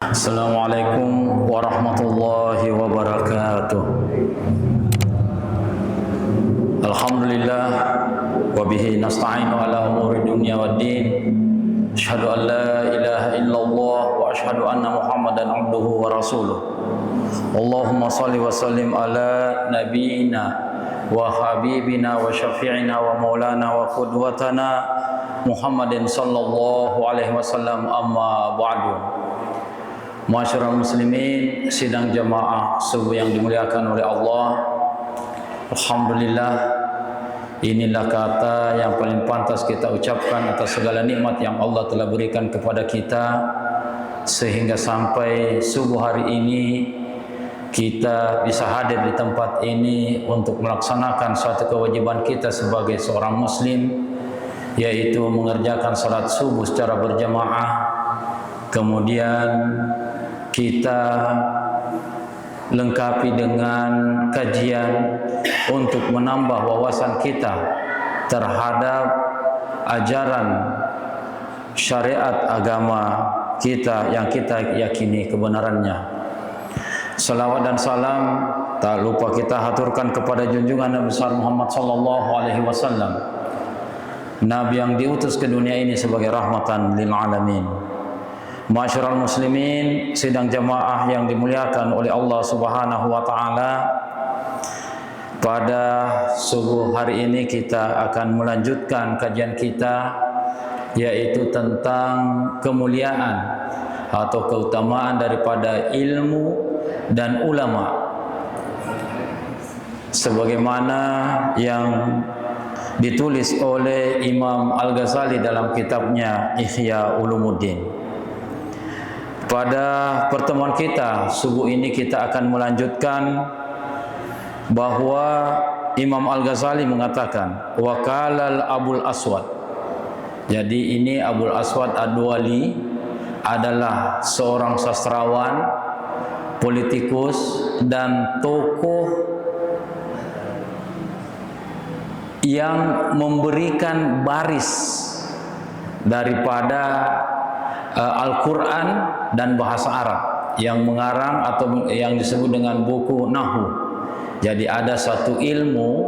Assalamualaikum warahmatullahi wabarakatuh. Alhamdulillah wa bihi nasta'inu ala umuri dunya waddin. Asyhadu an la ilaha illallah wa asyhadu anna Muhammadan abduhu wa rasuluh. Allahumma shalli wa sallim ala nabiyyina wa habibina wa syafi'ina wa maulana wa qudwatana Muhammadin sallallahu alaihi wasallam, amma ba'du. Ma'asyiral muslimin, sidang jamaah subuh yang dimuliakan oleh Allah. Alhamdulillah, inilah kata yang paling pantas kita ucapkan atas segala nikmat yang Allah telah berikan kepada kita, sehingga sampai subuh hari ini kita bisa hadir di tempat ini untuk melaksanakan suatu kewajiban kita sebagai seorang muslim, yaitu mengerjakan salat subuh secara berjamaah. Kemudian kita lengkapi dengan kajian untuk menambah wawasan kita terhadap ajaran syariat agama kita yang kita yakini kebenarannya. Salawat dan salam tak lupa kita haturkan kepada junjungan Nabi besar Muhammad sallallahu alaihi wasallam, Nabi yang diutus ke dunia ini sebagai rahmatan lil alamin. Ma'asyiral muslimin, sidang jamaah yang dimuliakan oleh Allah Subhanahu wa taala, pada subuh hari ini kita akan melanjutkan kajian kita, yaitu tentang kemuliaan atau keutamaan daripada ilmu dan ulama, sebagaimana yang ditulis oleh Imam Al-Ghazali dalam kitabnya Ihya Ulumuddin. Pada pertemuan kita subuh ini kita akan melanjutkan bahwa Imam Al-Ghazali mengatakan wakalal Abul Aswad. Jadi ini Abul Aswad Ad-Duwali adalah seorang sastrawan, politikus dan tokoh yang memberikan baris daripada Al-Quran dan bahasa Arab, yang mengarang atau yang disebut dengan buku Nahwu. Jadi ada satu ilmu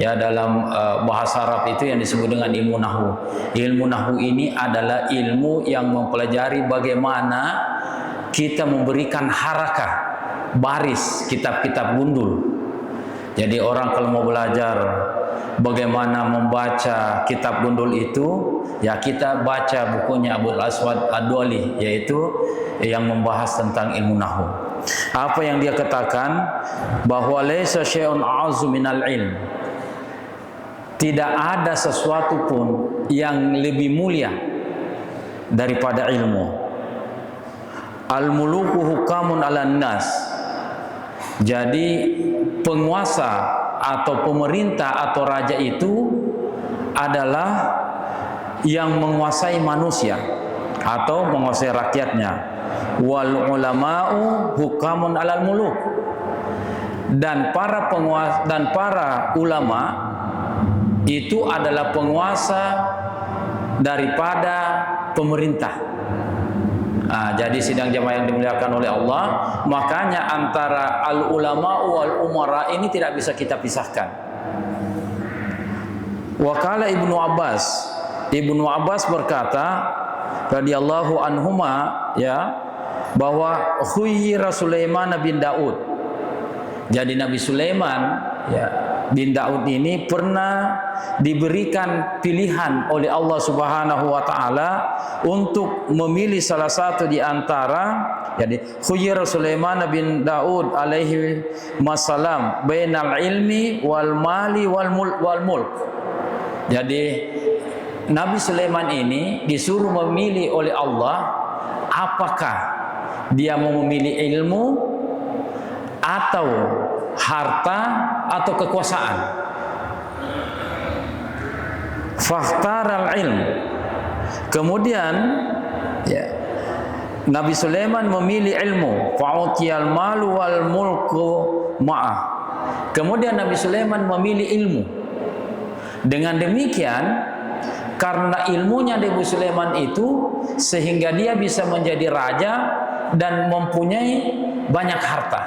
ya dalam bahasa Arab itu yang disebut dengan ilmu Nahwu. Ilmu Nahwu ini adalah ilmu yang mempelajari bagaimana kita memberikan harakah, baris kitab-kitab gundul. Jadi orang kalau mau belajar bagaimana membaca kitab gundul itu, ya kita baca bukunya Abul Aswad Ad-Duwali, yaitu yang membahas tentang ilmu nahwu. Apa yang dia katakan? Bahwa laisa syai'un a'azzu minal ilm. Tidak ada sesuatu pun yang lebih mulia daripada ilmu. Al-muluku hukamun 'alan nas. Jadi penguasa atau pemerintah atau raja itu adalah yang menguasai manusia atau menguasai rakyatnya. Wal ulama'u hukamun 'alal muluk. Dan para penguasa dan para ulama itu adalah penguasa daripada pemerintah. Jadi sidang jamaah yang dimuliakan oleh Allah, makanya antara al-ulama wal umara ini tidak bisa kita pisahkan. Wakala Ibnu Abbas berkata radhiyallahu anhuma, ya, bahwa khuyyira Sulaiman bin Daud. Jadi Nabi Sulaiman ya bin Daud ini pernah diberikan pilihan oleh Allah Subhanahu wa taala untuk memilih salah satu di antara, jadi khuyyira Sulaiman bin Daud alaihi wasallam bainal ilmi wal mali wal mulk. Jadi Nabi Sulaiman ini disuruh memilih oleh Allah apakah dia mau memilih ilmu atau harta atau kekuasaan. Fakhtaral ilm. Kemudian ya, Nabi Sulaiman memilih ilmu. Fa'utiyal malu wal mulku ma'ah. Kemudian Nabi Sulaiman memilih ilmu. Dengan demikian, karena ilmunya Nabi Sulaiman itu, sehingga dia bisa menjadi raja dan mempunyai banyak harta.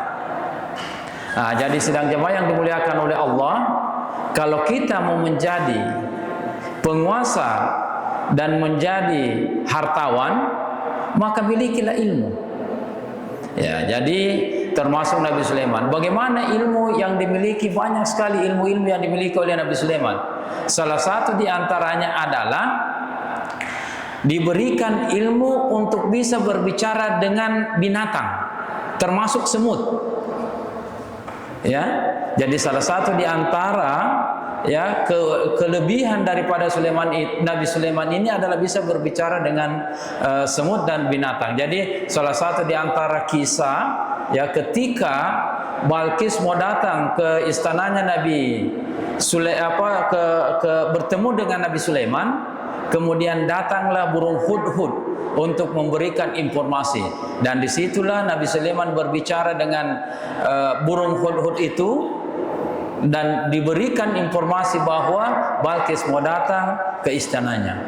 Nah, jadi sidang jemaah yang dimuliakan oleh Allah, kalau kita mau menjadi penguasa dan menjadi hartawan, maka milikilah ilmu. Ya, jadi termasuk Nabi Sulaiman. Bagaimana ilmu yang dimiliki? Banyak sekali ilmu-ilmu yang dimiliki oleh Nabi Sulaiman. Salah satu di antaranya adalah diberikan ilmu untuk bisa berbicara dengan binatang, termasuk semut. Ya, jadi salah satu di antara ya kelebihan daripada Nabi Sulaiman ini adalah bisa berbicara dengan semut dan binatang. Jadi salah satu di antara kisah ya ketika Balkis mau datang ke istananya Nabi bertemu dengan Nabi Sulaiman, kemudian datanglah burung hudhud untuk memberikan informasi, dan disitulah Nabi Sulaiman berbicara dengan burung hudhud itu dan diberikan informasi bahwa Balkis mau datang ke istananya.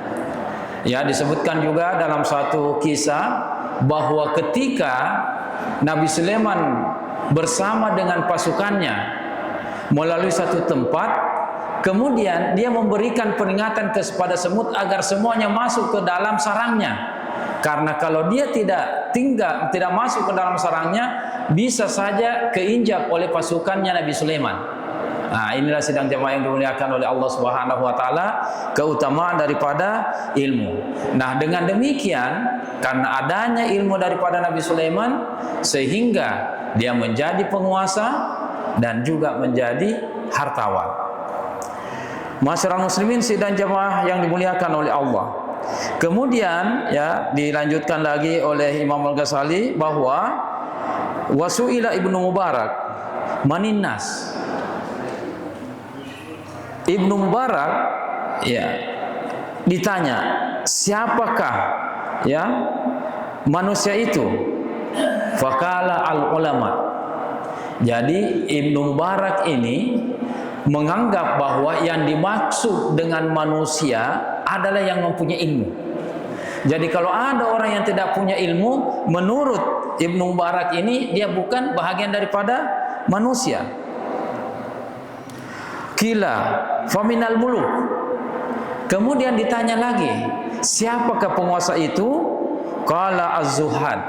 Ya, disebutkan juga dalam satu kisah bahwa ketika Nabi Sulaiman bersama dengan pasukannya melalui satu tempat, kemudian dia memberikan peringatan kepada semut agar semuanya masuk ke dalam sarangnya. Karena kalau dia tidak masuk ke dalam sarangnya, bisa saja keinjak oleh pasukannya Nabi Sulaiman. Nah, inilah sidang jemaah yang dimuliakan oleh Allah Subhanahu wa taala, keutamaan daripada ilmu. Nah, dengan demikian, karena adanya ilmu daripada Nabi Sulaiman, sehingga dia menjadi penguasa dan juga menjadi hartawan. Masyarakat muslimin sidang jemaah yang dimuliakan oleh Allah. Kemudian ya dilanjutkan lagi oleh Imam Al-Ghazali bahwa wasuila Ibnu Mubarak maninnas. Ibnu Mubarak ya ditanya, siapakah ya manusia itu? Faqala al-ulama. Jadi Ibnu Mubarak ini menganggap bahwa yang dimaksud dengan manusia adalah yang mempunyai ilmu. Jadi kalau ada orang yang tidak punya ilmu, menurut Ibnu Mubarak ini dia bukan bahagian daripada manusia. Kila faminal muluk. Kemudian ditanya lagi, siapakah penguasa itu? Qala az-zuhad.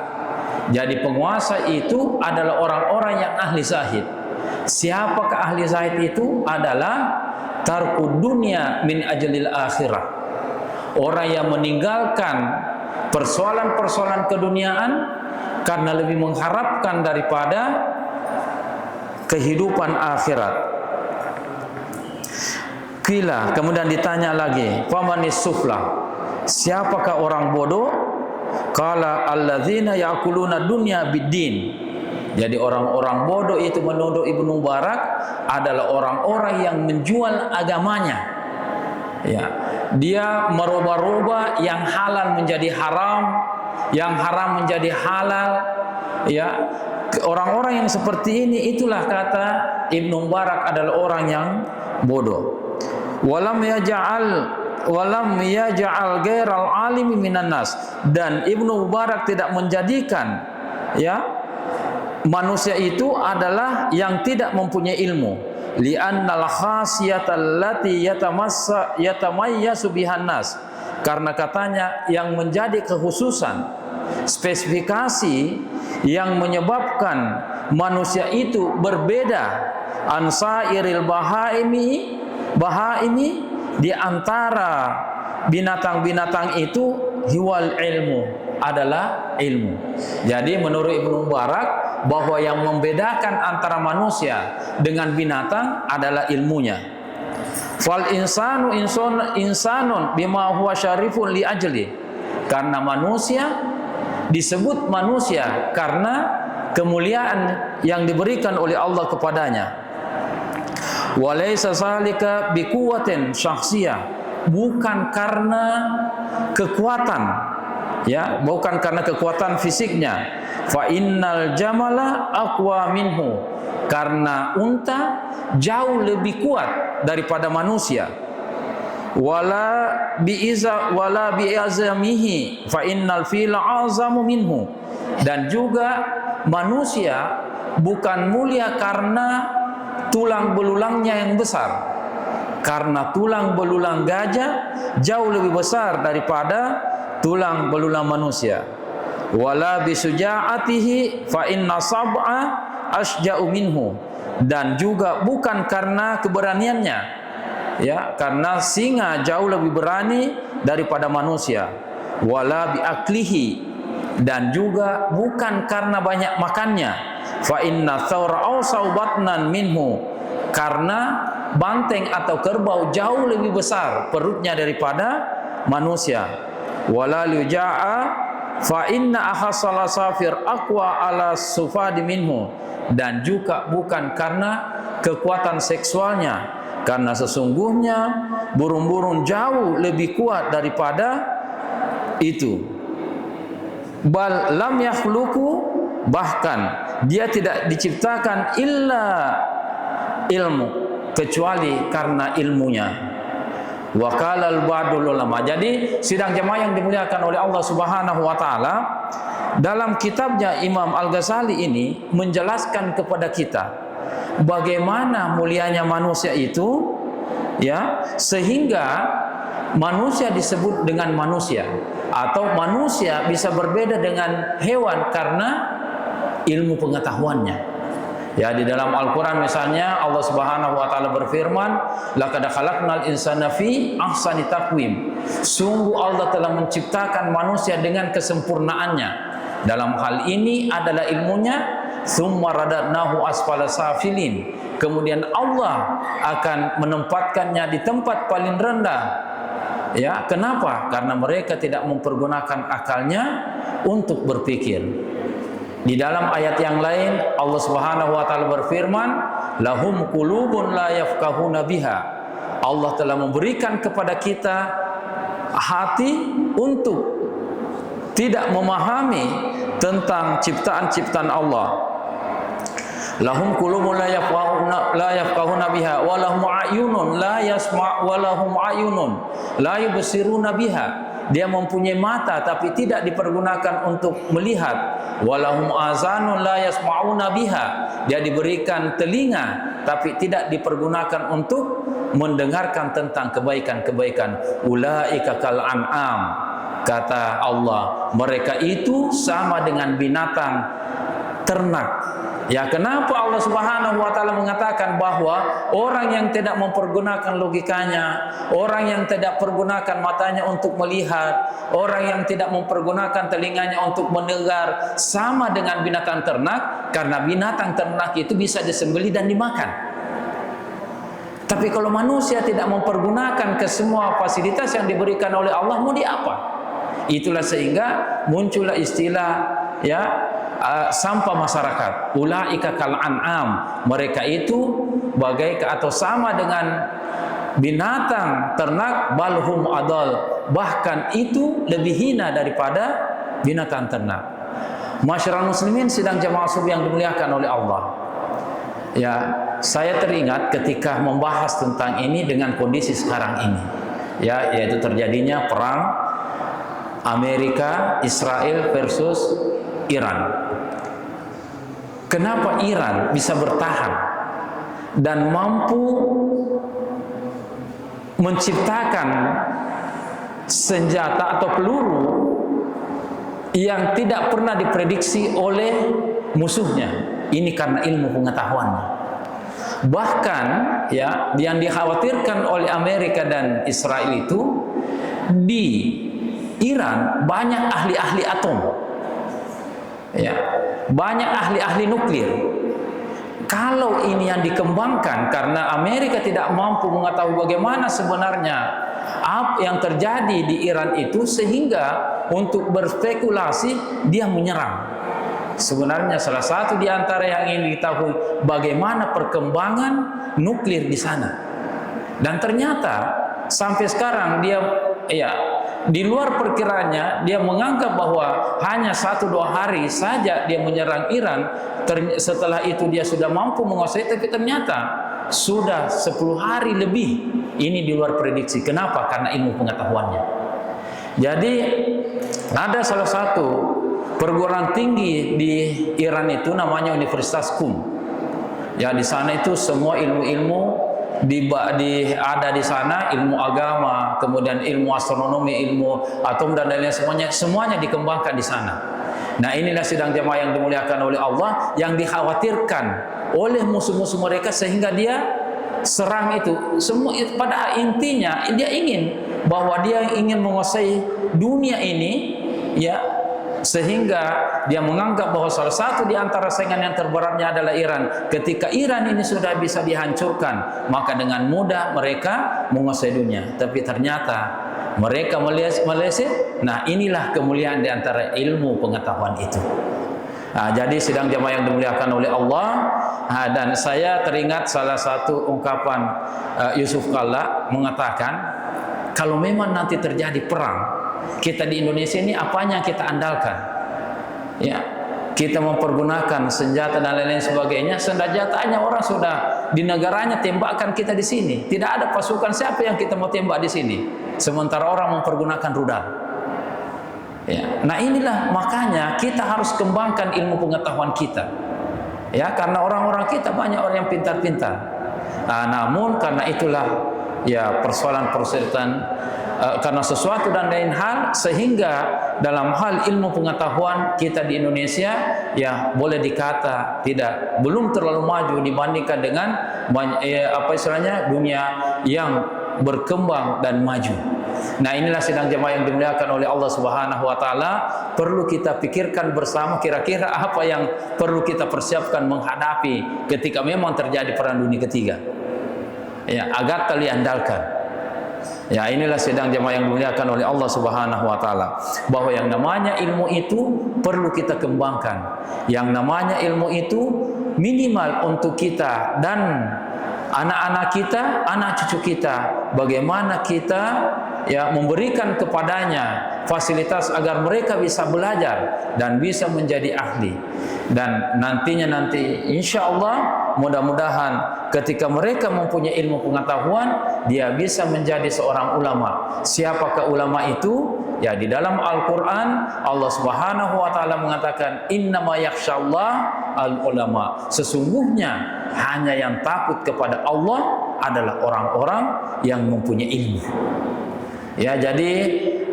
Jadi penguasa itu adalah orang-orang yang ahli zahid. Siapakah ahli zahid itu? Adalah tarkud dunia min ajlil akhirah. Orang yang meninggalkan persoalan-persoalan keduniaan karena lebih mengharapkan daripada kehidupan akhirat. Kila, kemudian ditanya lagi, famanis sufla, siapakah orang bodoh? Qala alladzina ya'kuluna dunya biddin. Jadi orang-orang bodoh itu menurut Ibnu Mubarak adalah orang-orang yang menjual agamanya. Ya, dia merubah-rubah yang halal menjadi haram, yang haram menjadi halal. Ya, orang-orang yang seperti ini itulah kata Ibnu Mubarak adalah orang yang bodoh. Walam yaj'al ghairal alimi minan nas, dan Ibnu Mubarak tidak menjadikan ya manusia itu adalah yang tidak mempunyai ilmu. Li'annal khasiyatal lati yatamayyasu bihan nas, karena katanya yang menjadi kekhususan, spesifikasi yang menyebabkan manusia itu berbeda ansairil bahaimi di antara binatang-binatang itu, hiwal ilmu, adalah ilmu. Jadi menurut Ibnu Mubarak bahwa yang membedakan antara manusia dengan binatang adalah ilmunya. Fal insanu insanun bima huwa syarifun li ajli. Karena manusia disebut manusia karena kemuliaan yang diberikan oleh Allah kepadanya. Walaysa zalika biquwatin syakhsiyah, bukan karena kekuatan, ya, bukan karena kekuatan fisiknya. Fa innal jamala aqwa minhu, karena unta jauh lebih kuat daripada manusia. Wala bi'azamihi fa innal fila azamu minhu, Dan juga manusia bukan mulia karena tulang belulangnya yang besar. Karena tulang belulang gajah jauh lebih besar daripada tulang belulang manusia. Wala bisuja'atihi fa inna sab'a asja'u minhu. Dan juga bukan karena keberaniannya, ya, karena singa jauh lebih berani daripada manusia. Wala biaklihi, dan juga bukan karena banyak makannya. Fa inna thawra awsaw batnan minhu, karena banteng atau kerbau jauh lebih besar perutnya daripada manusia. Wala luja'a fa inna ahassala safir aqwa ala sufadi minhu, dan juga bukan karena kekuatan seksualnya, karena sesungguhnya burung-burung jauh lebih kuat daripada itu. Bal lam yakhluqu, bahkan dia tidak diciptakan illa ilmu, kecuali karena ilmunya. Wa qala al-ba'dul ulama. Jadi sidang jemaah yang dimuliakan oleh Allah Subhanahu wa taala, dalam kitabnya Imam Al-Ghazali ini menjelaskan kepada kita bagaimana mulianya manusia itu, ya, sehingga manusia disebut dengan manusia, atau manusia bisa berbeda dengan hewan karena ilmu pengetahuannya. Ya, di dalam Al-Quran misalnya Allah Subhanahu wa taala berfirman, laqad khalaqnal insana fi ahsani taqwim. Sungguh Allah telah menciptakan manusia dengan kesempurnaannya. Dalam hal ini adalah ilmunya. Tsumma radadnahu asfala safilin. Kemudian Allah akan menempatkannya di tempat paling rendah. Ya, kenapa? Karena mereka tidak mempergunakan akalnya untuk berpikir. Di dalam ayat yang lain Allah Subhanahu wa taala berfirman, lahum qulubun la yafqahuna biha. Allah telah memberikan kepada kita hati untuk tidak memahami tentang ciptaan-ciptaan Allah. Lahum qulubun la yafqahuna biha wa lahum a'yunun la yasma' wa lahum a'yunun la yubsiruna biha. Dia mempunyai mata tapi tidak dipergunakan untuk melihat. Walahum azanun la yasma'una biha. Dia diberikan telinga tapi tidak dipergunakan untuk mendengarkan tentang kebaikan-kebaikan. Ulaika kal an'am, kata Allah, mereka itu sama dengan binatang ternak. Ya, kenapa Allah Subhanahu wa taala mengatakan bahwa orang yang tidak mempergunakan logikanya, orang yang tidak pergunakan matanya untuk melihat, orang yang tidak mempergunakan telinganya untuk mendengar sama dengan binatang ternak? Karena binatang ternak itu bisa disembelih dan dimakan. Tapi kalau manusia tidak mempergunakan ke semua fasilitas yang diberikan oleh Allah, mau di apa? Itulah sehingga muncullah istilah, ya, sampah masyarakat. Ulaika kal an'am, mereka itu bagaikan atau sama dengan binatang ternak, balhum adal, bahkan itu lebih hina daripada binatang ternak. Masyarul muslimin sidang jamaah subuh yang dimuliakan oleh Allah. Ya, saya teringat ketika membahas tentang ini dengan kondisi sekarang ini, ya, yaitu terjadinya perang Amerika Israel versus Iran. Kenapa Iran bisa bertahan dan mampu menciptakan senjata atau peluru yang tidak pernah diprediksi oleh musuhnya? Ini karena ilmu pengetahuannya. Bahkan, ya, yang dikhawatirkan oleh Amerika dan Israel itu, di Iran banyak ahli-ahli atom, ya, banyak ahli-ahli nuklir. Kalau ini yang dikembangkan karena Amerika tidak mampu mengetahui bagaimana sebenarnya apa yang terjadi di Iran itu, sehingga untuk berspekulasi dia menyerang. Sebenarnya salah satu di antara yang ingin diketahui bagaimana perkembangan nuklir di sana. Dan ternyata sampai sekarang dia, ya, di luar perkiraannya, dia menganggap bahwa hanya 1-2 hari saja dia menyerang Iran. Setelah itu dia sudah mampu menguasai, tapi ternyata sudah 10 hari lebih. Ini di luar prediksi. Kenapa? Karena ilmu pengetahuannya. Jadi ada salah satu perguruan tinggi di Iran itu namanya Universitas Qum. Ya, di sana itu semua ilmu-ilmu ada di sana, ilmu agama, kemudian ilmu astronomi, ilmu atom dan lain-lain, semuanya dikembangkan di sana. Nah, inilah sidang jamaah yang dimuliakan oleh Allah, yang dikhawatirkan oleh musuh-musuh mereka sehingga dia serang itu. Semua pada intinya dia ingin bahwa dia ingin menguasai dunia ini, ya, sehingga dia menganggap bahwa salah satu di antara saingan yang terberatnya adalah Iran. Ketika Iran ini sudah bisa dihancurkan, maka dengan mudah mereka menguasai dunia. Tapi ternyata mereka meleset. Nah, inilah kemuliaan di antara ilmu pengetahuan itu. Nah, jadi sidang jamaah yang dimuliakan oleh Allah, dan saya teringat salah satu ungkapan Yusuf Kalla mengatakan, kalau memang nanti terjadi perang, kita di Indonesia ini apanya kita andalkan? Ya, kita mempergunakan senjata dan lain-lain sebagainya. Senjatanya orang sudah di negaranya tembakkan kita di sini. Tidak ada pasukan siapa yang kita mau tembak di sini. Sementara orang mempergunakan rudal. Ya, nah inilah makanya kita harus kembangkan ilmu pengetahuan kita. Ya, karena orang-orang kita banyak orang yang pintar-pintar. Nah, namun karena itulah ya persoalan-persoalan karena sesuatu dan lain hal, sehingga dalam hal ilmu pengetahuan kita di Indonesia ya boleh dikata belum terlalu maju dibandingkan dengan dunia yang berkembang dan maju. Nah, inilah sidang jamaah yang dimuliakan oleh Allah Subhanahu wa taala, perlu kita pikirkan bersama kira-kira apa yang perlu kita persiapkan menghadapi ketika memang terjadi perang dunia ketiga. Ya, agar kalian andalkan. Ya, inilah sidang jamaah yang dimuliakan oleh Allah Subhanahu wa taala, bahwa yang namanya ilmu itu perlu kita kembangkan. Yang namanya ilmu itu minimal untuk kita dan anak-anak kita, anak cucu kita, bagaimana kita ya memberikan kepadanya fasilitas agar mereka bisa belajar dan bisa menjadi ahli. Dan nanti insya Allah mudah-mudahan ketika mereka mempunyai ilmu pengetahuan, dia bisa menjadi seorang ulama. Siapakah ulama itu? Ya, di dalam Al-Quran Allah Subhanahu wa taala mengatakan, innama yakhsyallah al-ulama. Sesungguhnya hanya yang takut kepada Allah adalah orang-orang yang mempunyai ilmu. Ya, jadi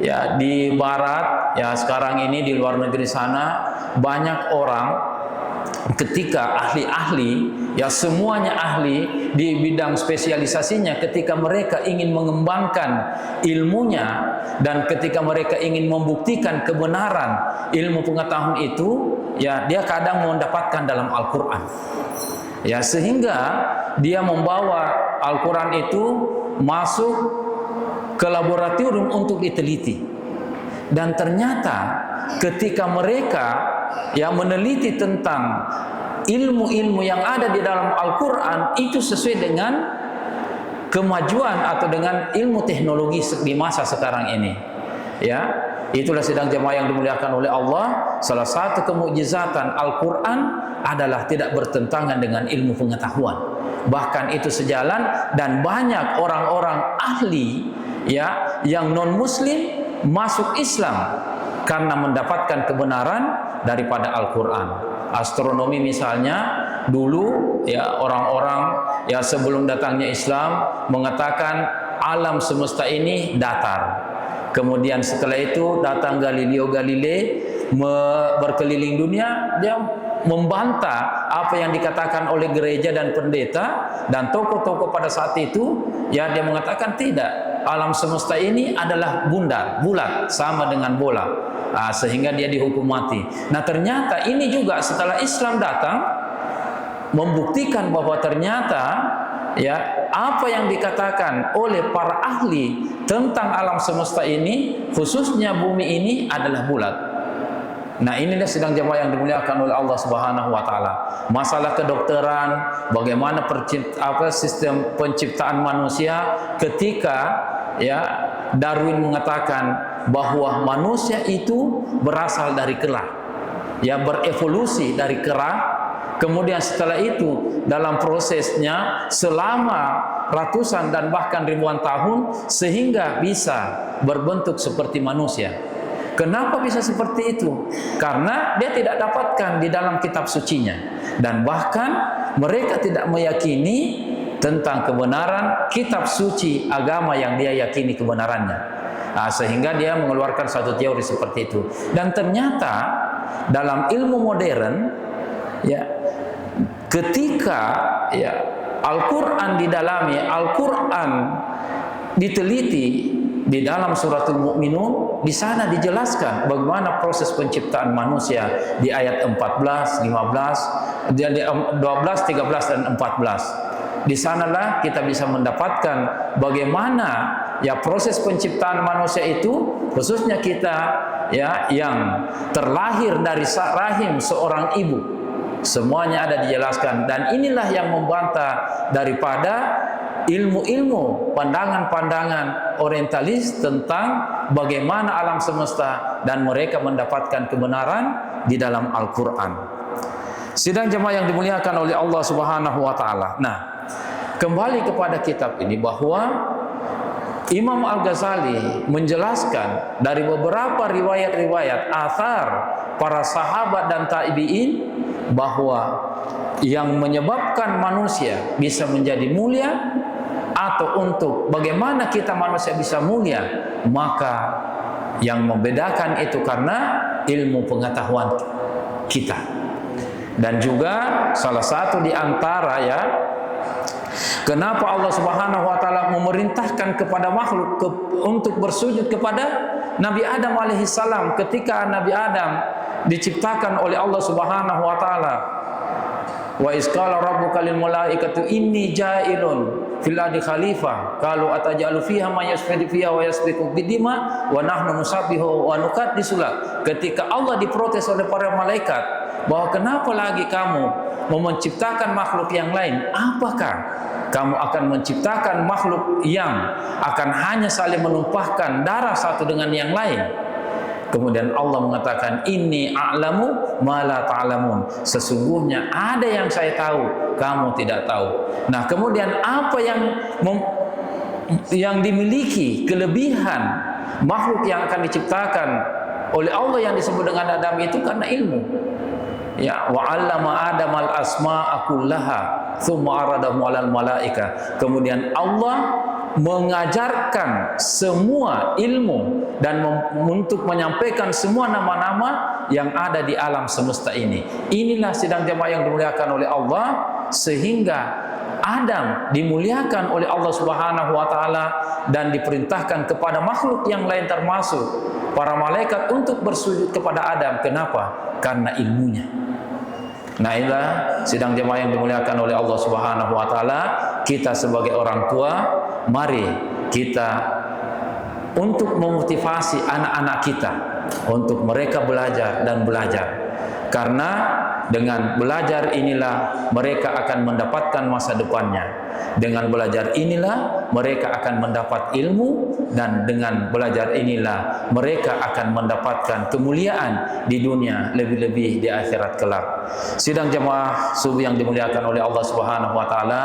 ya di barat ya sekarang ini di luar negeri sana banyak orang ketika ahli-ahli ya semuanya ahli di bidang spesialisasinya, ketika mereka ingin mengembangkan ilmunya dan ketika mereka ingin membuktikan kebenaran ilmu pengetahuan itu, ya dia kadang mendapatkan dalam Al-Quran. Ya, sehingga dia membawa Al-Quran itu masuk ke laboratorium untuk diteliti. Dan ternyata ketika mereka yang meneliti tentang ilmu-ilmu yang ada di dalam Al-Quran itu sesuai dengan kemajuan atau dengan ilmu teknologi di masa sekarang ini. Ya, itulah sidang jemaah yang dimuliakan oleh Allah. Salah satu kemukjizatan Al-Quran adalah tidak bertentangan dengan ilmu pengetahuan. Bahkan itu sejalan, dan banyak orang-orang ahli ya yang non muslim masuk Islam karena mendapatkan kebenaran daripada Al-Quran. Astronomi misalnya, dulu ya orang-orang ya sebelum datangnya Islam mengatakan alam semesta ini datar. Kemudian setelah itu datang Galileo Galilei berkeliling dunia, dia membantah apa yang dikatakan oleh gereja dan pendeta dan tokoh-tokoh pada saat itu. Ya, dia mengatakan tidak, alam semesta ini adalah bulat sama dengan bola. Sehingga dia dihukum mati. Nah, ternyata ini juga setelah Islam datang membuktikan bahwa ternyata ya apa yang dikatakan oleh para ahli tentang alam semesta ini, khususnya bumi ini adalah bulat. Nah, inilah sidang jemaah yang dimuliakan oleh Allah Subhanahu wa taala. Masalah kedokteran, bagaimana sistem penciptaan manusia, ketika ya Darwin mengatakan bahwa manusia itu berasal dari kera. Ya, berevolusi dari kera. Kemudian setelah itu dalam prosesnya selama ratusan dan bahkan ribuan tahun sehingga bisa berbentuk seperti manusia. Kenapa bisa seperti itu? Karena dia tidak dapatkan di dalam kitab sucinya, dan bahkan mereka tidak meyakini tentang kebenaran kitab suci agama yang dia yakini kebenarannya. Sehingga dia mengeluarkan satu teori seperti itu. Dan ternyata dalam ilmu modern, ya, ketika ya Al-Quran didalami, Al-Quran diteliti di dalam suratul Mu'minun, di sana dijelaskan bagaimana proses penciptaan manusia di ayat 14, 15, di 12, 13 dan 14. Di sanalah kita bisa mendapatkan bagaimana ya proses penciptaan manusia itu, khususnya kita ya yang terlahir dari rahim seorang ibu. Semuanya ada dijelaskan, dan inilah yang membantah daripada ilmu-ilmu pandangan-pandangan orientalis tentang bagaimana alam semesta, dan mereka mendapatkan kebenaran di dalam Al-Quran. Sidang jemaah yang dimuliakan oleh Allah Subhanahu wa taala. Nah, kembali kepada kitab ini, bahwa Imam Al-Ghazali menjelaskan dari beberapa riwayat-riwayat athar para sahabat dan tabi'in, bahwa yang menyebabkan manusia bisa menjadi mulia, atau untuk bagaimana kita manusia bisa mulia, maka yang membedakan itu karena ilmu pengetahuan kita. Dan juga salah satu di antara ya kenapa Allah Subhanahu wa taala memerintahkan kepada makhluk untuk bersujud kepada Nabi Adam alaihissalam ketika Nabi Adam diciptakan oleh Allah Subhanahu wa taala. Wa iz qala rabbuka lil malaikati inni ja'ilun fil ardi khalifah qalu atajalu fiha may yasfiku fiha wa yasfiku bidima wa nahnu nusabbihu wa nuqaddisu lak. Ketika Allah diprotes oleh para malaikat bahwa kenapa lagi kamu mau menciptakan makhluk yang lain? Apakah kamu akan menciptakan makhluk yang akan hanya saling menumpahkan darah satu dengan yang lain? Kemudian Allah mengatakan, inni a'lamu ma la ta'lamun. Sesungguhnya ada yang saya tahu, kamu tidak tahu. Nah, kemudian apa yang dimiliki kelebihan makhluk yang akan diciptakan oleh Allah yang disebut dengan Adam itu karena ilmu. Ya, wa 'allama Adam al-asma'a kullaha tsumma aradahu 'alal malaika. Kemudian Allah mengajarkan semua ilmu dan untuk menyampaikan semua nama-nama yang ada di alam semesta ini. Inilah sidang jemaah yang dimuliakan oleh Allah, sehingga Adam dimuliakan oleh Allah Subhanahu wa taala dan diperintahkan kepada makhluk yang lain termasuk para malaikat untuk bersujud kepada Adam. Kenapa? Karena ilmunya. Nah, inilah sidang jemaah yang dimuliakan oleh Allah Subhanahu wa taala. Kita sebagai orang tua, mari kita untuk memotivasi anak-anak kita untuk mereka belajar dan belajar. Karena dengan belajar inilah mereka akan mendapatkan masa depannya. Dengan belajar inilah mereka akan mendapat ilmu, dan dengan belajar inilah mereka akan mendapatkan kemuliaan di dunia, lebih-lebih di akhirat kelak. Sidang jemaah subuh yang dimuliakan oleh Allah Subhanahu wa taala,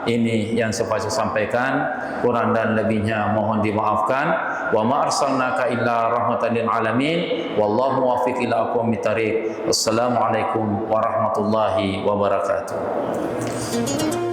ini yang saya sampaikan, kurang dan lebihnya mohon dimaafkan. Wa ma arsalnaka illa rahmatan lil alamin, wallahu muwaffiq ila aqwamit thariq. Wassalamualaikum warahmatullahi wabarakatuh.